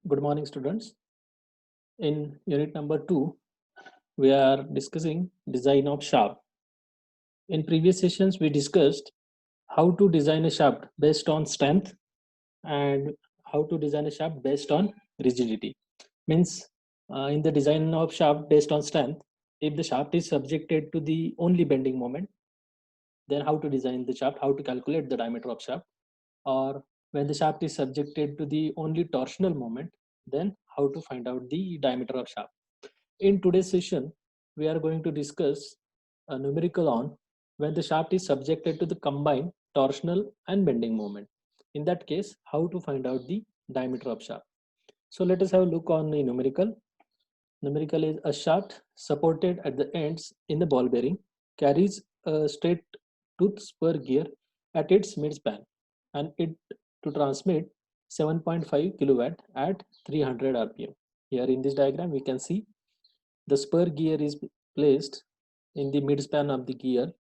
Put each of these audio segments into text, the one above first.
Good morning, students. In unit number 2, we are discussing design of shaft. In previous sessions, we discussed how to design a shaft based on strength and how to design a shaft based on rigidity. Means in the design of shaft based on strength, if the shaft is subjected to the only bending moment, then how to design the shaft, how to calculate the diameter of shaft, or when the shaft is subjected to the only torsional moment, then how to find out the diameter of shaft. In today's session, we are going to discuss a numerical on when the shaft is subjected to the combined torsional and bending moment. In that case, how to find out the diameter of shaft. So let us have a look on the numerical. Numerical is a shaft supported at the ends in the ball bearing carries a straight tooth spur gear at its midspan and it to transmit 7.5 kilowatt at 300 rpm. Here in this diagram we can see the spur gear is placed in the midspan of the gear,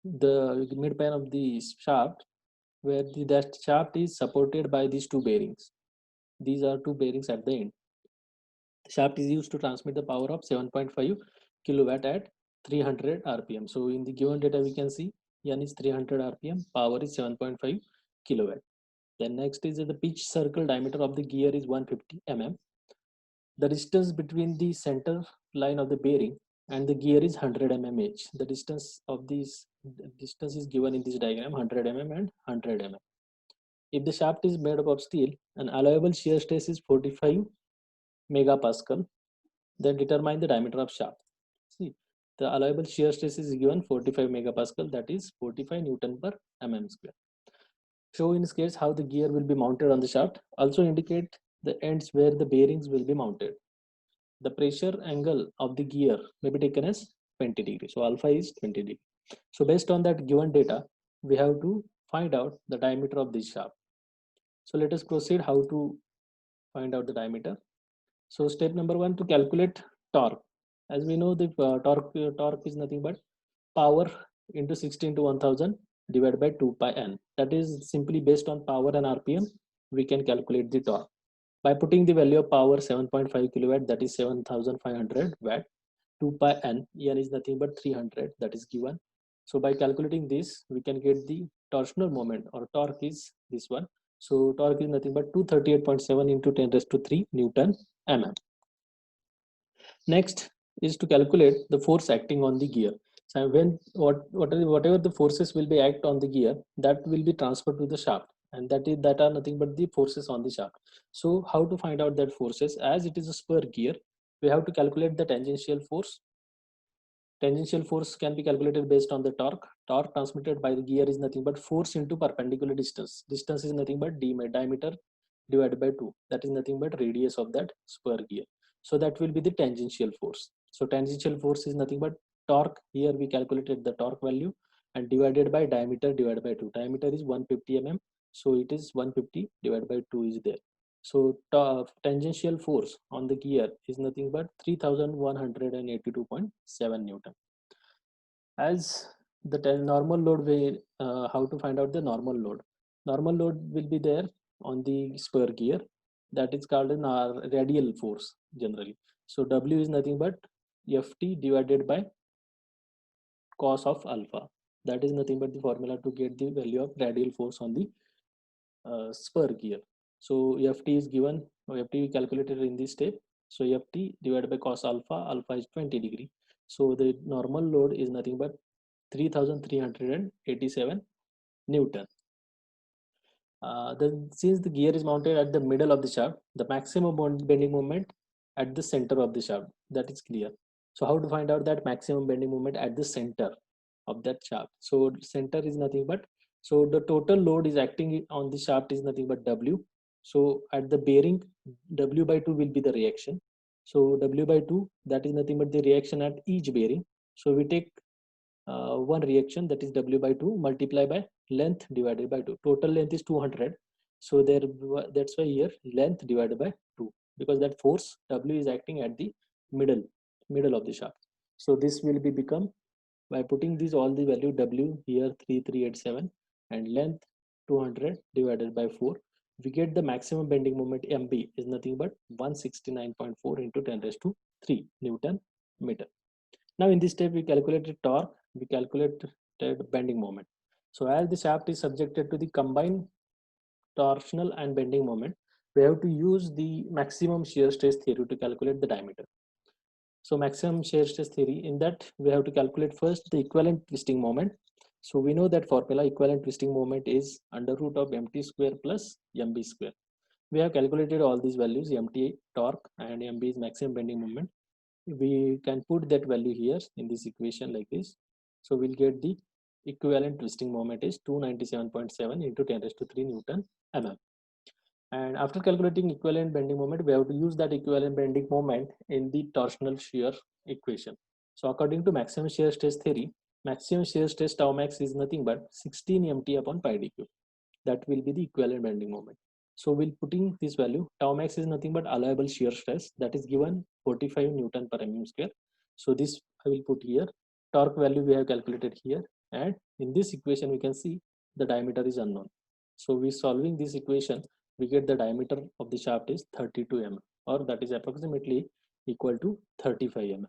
the midspan of the shaft, where that shaft is supported by these two bearings. These are two bearings at the end. The shaft is used to transmit the power of 7.5 kilowatt at 300 rpm. So in the given data we can see N is 300 rpm, power is 7.5 kilowatt. Then next is the pitch circle diameter of the gear is 150 mm. The distance between the center line of the bearing and the gear is 100 mm each. The distance of this distance is given in this diagram 100 mm and 100 mm. If the shaft is made up of steel, an allowable shear stress is 45 megapascal. Then determine the diameter of shaft. See, the allowable shear stress is given 45 megapascal, that is 45 Newton per mm square. Show in scales how the gear will be mounted on the shaft. Also indicate the ends where the bearings will be mounted. The pressure angle of the gear may be taken as 20 degrees. So alpha is 20 degrees. So based on that given data, we have to find out the diameter of this shaft. So let us proceed how to find out the diameter. So step number 1, to calculate torque. As we know, the torque is nothing but power into 16 to 1000 divided by 2 pi n. That is simply based on power and rpm. We can calculate the torque by putting the value of power 7.5 kilowatt, that is 7500 watt. 2 pi n, n is nothing but 300, that is given. So by calculating this, we can get the torsional moment, or torque is this one. So torque is nothing but 238.7 into 10 raised to 3 Newton mm. Next is to calculate the force acting on the gear. So when whatever the forces will be act on the gear, that will be transferred to the shaft, and that are nothing but the forces on the shaft. So how to find out that forces? As it is a spur gear, we have to calculate the tangential force. Tangential force can be calculated based on the torque. Torque transmitted by the gear is nothing but force into perpendicular distance. Distance is nothing but diameter divided by 2. That is nothing but radius of that spur gear. So that will be the tangential force. So tangential force is nothing but torque. Here we calculated the torque value and divided by diameter divided by 2. Diameter is 150 mm. So it is 150 divided by 2 is there. So tangential force on the gear is nothing but 3182.7 Newton. As the normal load way, how to find out the normal load? Normal load will be there on the spur gear. That is called an radial force generally. So W is nothing but Ft divided by cos of alpha. That is nothing but the formula to get the value of radial force on the spur gear. So Ft is given, Ft we calculated in this step. So Ft divided by cos alpha, alpha is 20 degree. So the normal load is nothing but 3387 Newton. Since the gear is mounted at the middle of the shaft, the maximum bending moment at the center of the shaft, that is clear. So how to find out that maximum bending moment at the center of that shaft? So center is nothing but, so the total load is acting on the shaft is nothing but W. So at the bearing, W by 2 will be the reaction. So W by 2, that is nothing but the reaction at each bearing. So we take one reaction, that is W by 2 multiply by length divided by 2. Total length is 200. So there, that's why here length divided by 2, because that force W is acting at the middle of the shaft. So this will be become, by putting these all the value W here 3387 and length 200 divided by 4, we get the maximum bending moment MB is nothing but 169.4 into 10 raised to 3 Newton meter. Now in this step we calculated torque, we calculated bending moment. So as the shaft is subjected to the combined torsional and bending moment, we have to use the maximum shear stress theory to calculate the diameter. So maximum shear stress theory, in that we have to calculate first the equivalent twisting moment. So we know that formula, equivalent twisting moment is under root of mt square plus mb square. We have calculated all these values, mt torque and mb is maximum bending moment. We can put that value here in this equation like this. So we'll get the equivalent twisting moment is 297.7 into 10 raised to 3 Newton mm. And after calculating equivalent bending moment, we have to use that equivalent bending moment in the torsional shear equation. So according to maximum shear stress theory, maximum shear stress tau max is nothing but 16 mt upon pi d cube. That will be the equivalent bending moment. So we'll putting this value, tau max is nothing but allowable shear stress, that is given 45 Newton per mm square. So this I will put here. Torque value we have calculated here, and in this equation we can see the diameter is unknown. So we solving this equation, we get the diameter of the shaft is 32 mm, or that is approximately equal to 35 mm.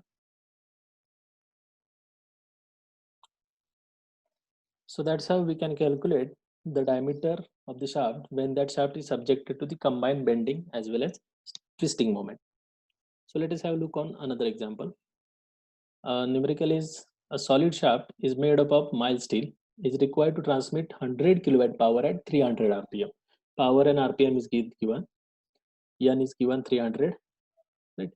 So that's how we can calculate the diameter of the shaft when that shaft is subjected to the combined bending as well as twisting moment. So let us have a look on another example. Numerical is a solid shaft is made up of mild steel, is required to transmit 100 kilowatt power at 300 rpm. Power and rpm is given. N is given 300. Right?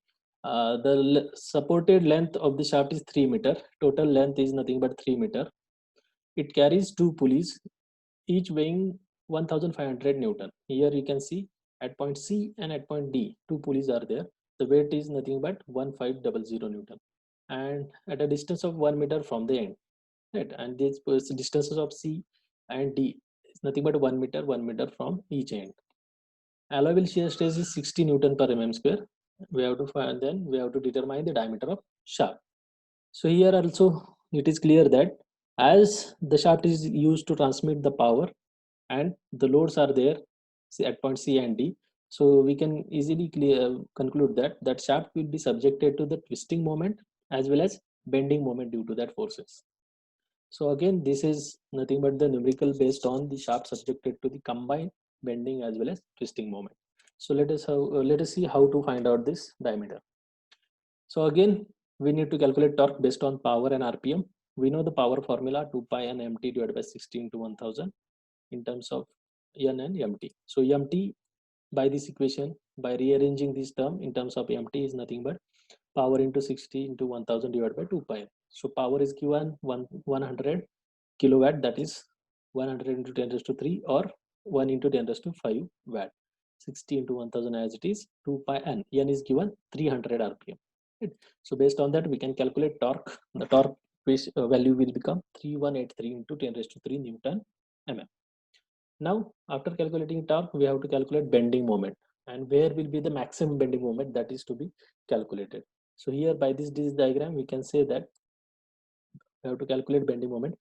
The supported length of the shaft is 3 meter. Total length is nothing but 3 meter. It carries two pulleys, each weighing 1500 Newton. Here you can see at point C and at point D, two pulleys are there. The weight is nothing but 1500 Newton, and at a distance of 1 meter from the end. Right? And these distances of C and D is nothing but 1 meter from each end. Allowable shear stress is 60 Newton per mm square. We have to find, then we have to determine the diameter of shaft. So here also it is clear that as the shaft is used to transmit the power and the loads are there at point C and D, so we can easily conclude that that shaft will be subjected to the twisting moment as well as bending moment due to that forces. So again, this is nothing but the numerical based on the shaft subjected to the combined bending as well as twisting moment. So let us see how to find out this diameter. So again, we need to calculate torque based on power and RPM. We know the power formula 2 pi n mt divided by 16 to 1000 in terms of n and mt. So mt by this equation, by rearranging this term in terms of mt is nothing but power into 60 into 1000 divided by 2 pi. So power is given 100 kilowatt, that is 100 into 10 raised to 3 or 1 into 10 raised to 5 watt. 60 into 1000 as it is 2 pi n. N is given 300 rpm. Right? So based on that we can calculate torque. The torque value will become 3183 into 10 raised to 3 Newton mm. Now after calculating torque we have to calculate bending moment, and where will be the maximum bending moment that is to be calculated. So here by this diagram we can say that we have to calculate bending moment.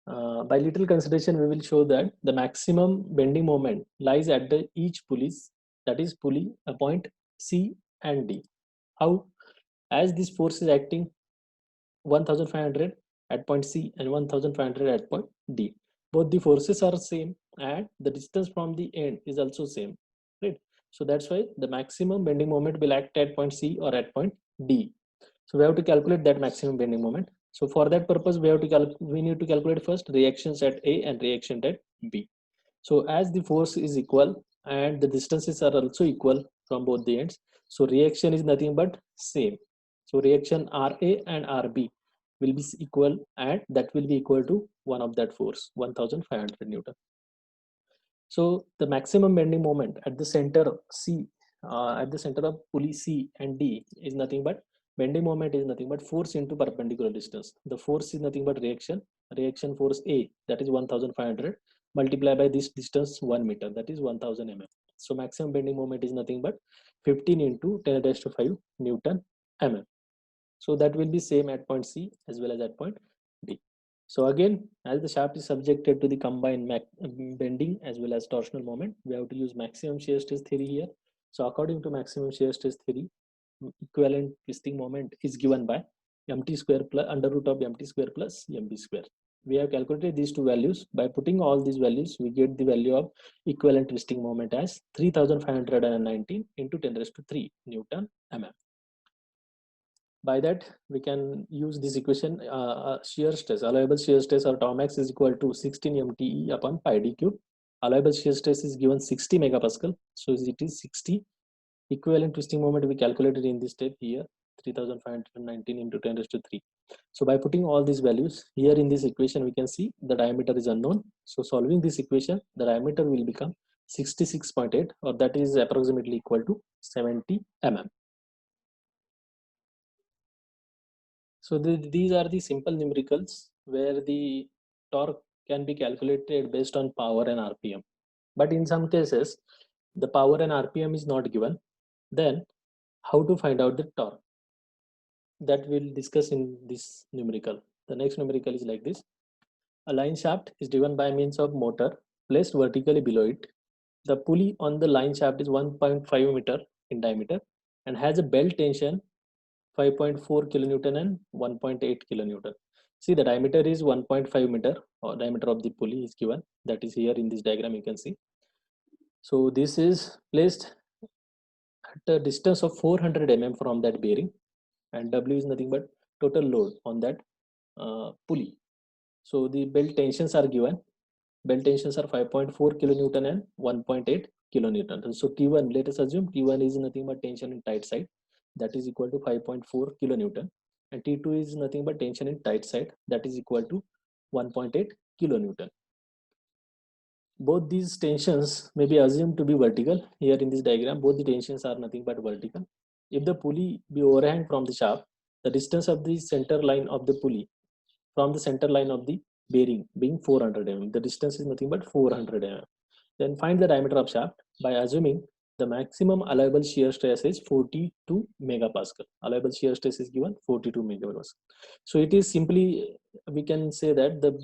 By little consideration we will show that the maximum bending moment lies at the each pulleys, that is pulley point C and D. How? As this force is acting 1500 at point C and 1500 at point D, both the forces are same and the distance from the end is also same, right? So that's why the maximum bending moment will act at point C or at point D. So we have to calculate that maximum bending moment. So for that purpose we need to calculate first reactions at A and reaction at B. So as the force is equal and the distances are also equal from both the ends, so reaction is nothing but same. So reaction RA and RB will be equal, and that will be equal to one of that force 1500 Newton. So the maximum bending moment at the center C, at the center of pulley C and D is nothing but bending moment is nothing but force into perpendicular distance. The force is nothing but reaction force A, that is 1500 multiplied by this distance 1 meter, that is 1000 mm. So maximum bending moment is nothing but 15 into 10 raised to 5 Newton mm. So that will be same at point C as well as at point D. So again, as the shaft is subjected to the combined bending as well as torsional moment, we have to use maximum shear stress theory here. So according to maximum shear stress theory, equivalent twisting moment is given by mt square plus under root of mt square plus mb square. We have calculated these two values. By putting all these values, we get the value of equivalent twisting moment as 3519 into 10 raised to 3 Newton mm. By that, we can use this equation, shear stress, allowable shear stress or tau max is equal to 16 mte upon pi d cube. Allowable shear stress is given 60 megapascal, so it is 60. Equivalent twisting moment we calculated in this step here, 3519 into 10 raised to 3. So by putting all these values here in this equation, we can see the diameter is unknown. So solving this equation, the diameter will become 66.8, or that is approximately equal to 70 mm. So these are the simple numericals where the torque can be calculated based on power and RPM. But in some cases, the power and RPM is not given. Then how to find out the torque? That we'll discuss in this numerical. The next numerical is like this. A line shaft is driven by means of motor placed vertically below it. The pulley on the line shaft is 1.5 meter in diameter and has a belt tension 5.4 kilonewton and 1.8 kilonewton. See, the diameter is 1.5 meter, or diameter of the pulley is given. That is here in this diagram you can see. So this is placed at a distance of 400 mm from that bearing, and W is nothing but total load on that pulley. So the belt tensions are given. Belt tensions are 5.4 kilonewton and 1.8 kilonewton. So T1, let us assume T1 is nothing but tension in tight side, that is equal to 5.4 kilonewton, and T2 is nothing but tension in tight side, that is equal to 1.8 kilonewton. Both these tensions may be assumed to be vertical. Here in this diagram, both the tensions are nothing but vertical. If the pulley be overhang from the shaft, the distance of the center line of the pulley from the center line of the bearing being 400 mm, the distance is nothing but 400 mm. Then find the diameter of shaft by assuming the maximum allowable shear stress is 42 megapascal. Allowable shear stress is given 42 megapascal. So it is simply, we can say that the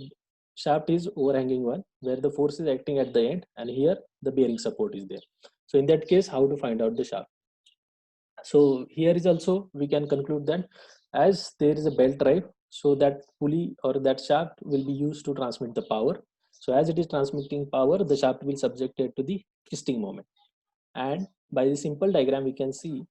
shaft is overhanging one where the force is acting at the end, and here the bearing support is there. So in that case, how to find out the shaft? So here is also we can conclude that as there is a belt drive, so that pulley or that shaft will be used to transmit the power. So as it is transmitting power, the shaft will subjected to the twisting moment, and by the simple diagram we can see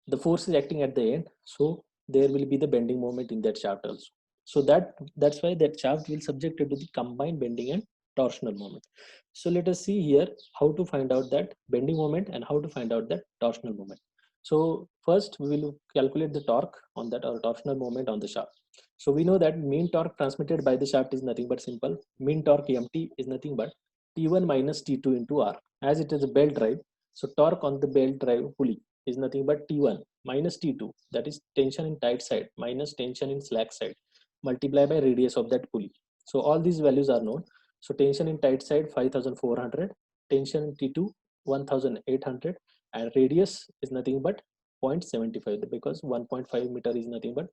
the force is acting at the end, so there will be the bending moment in that shaft also. So that's why that shaft will subjected to the combined bending and torsional moment. So let us see here how to find out that bending moment and how to find out that torsional moment. So first we will calculate the torque on that, or torsional moment on the shaft. So we know that mean torque transmitted by the shaft is nothing but simple. Mean torque mt is nothing but T1 minus T2 into R. As it is a belt drive, so torque on the belt drive pulley is nothing but T1 minus T2, that is tension in tight side minus tension in slack side, multiply by radius of that pulley. So all these values are known. So tension in tight side 5400, tension in T2 1800, and radius is nothing but 0.75, because 1.5 meter is nothing but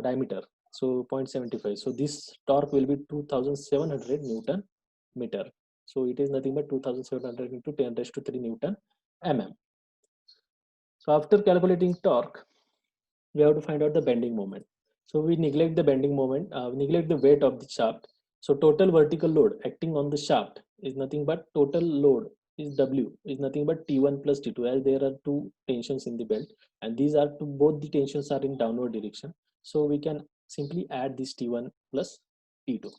diameter. So 0.75. So this torque will be 2700 Newton meter. So it is nothing but 2700 into 10 raised to 3 Newton mm. So after calculating torque, we have to find out the bending moment. So we neglect the bending moment, we neglect the weight of the shaft. So total vertical load acting on the shaft is nothing but total load is W is nothing but T1 plus T2, as there are two tensions in the belt, and these are two, both the tensions are in downward direction. So we can simply add this T1 plus T2.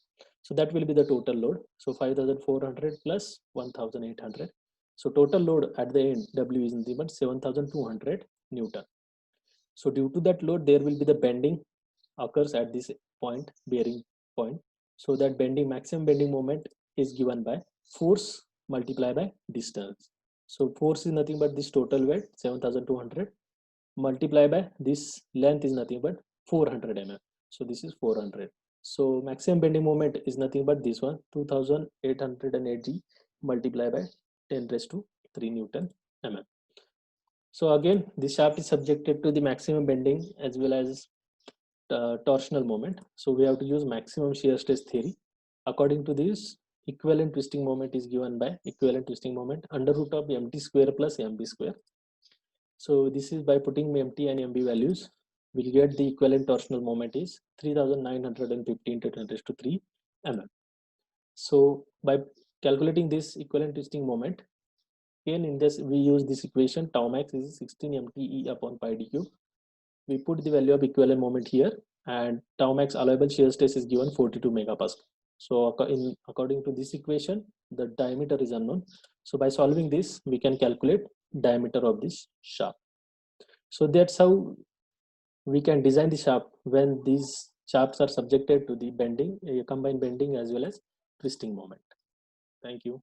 So that will be the total load. So 5400 plus 1800. So total load at the end W is nothing but 7200 Newton. So due to that load, there will be the bending occurs at this point, bearing point. So that bending, maximum bending moment is given by force multiplied by distance. So force is nothing but this total weight 7200 multiplied by this length is nothing but 400 mm. So this is 400. So maximum bending moment is nothing but this one, 2880 multiplied by 10 raised to 3 Newton mm. So again, this shaft is subjected to the maximum bending as well as torsional moment. So we have to use maximum shear stress theory. According to this, equivalent twisting moment is given by equivalent twisting moment under root of mt square plus mb square. So this is by putting mt and mb values, we'll get the equivalent torsional moment is 3915 to 10 raised to 3 mm. So by calculating this equivalent twisting moment, again in this we use this equation, tau max is 16 mte upon pi d cube. We put the value of equivalent moment here, and tau max allowable shear stress is given 42 megapascal. So according to this equation, the diameter is unknown. So by solving this, we can calculate diameter of this shaft. So that's how we can design the shaft when these shafts are subjected to the bending, combined bending as well as twisting moment. Thank you.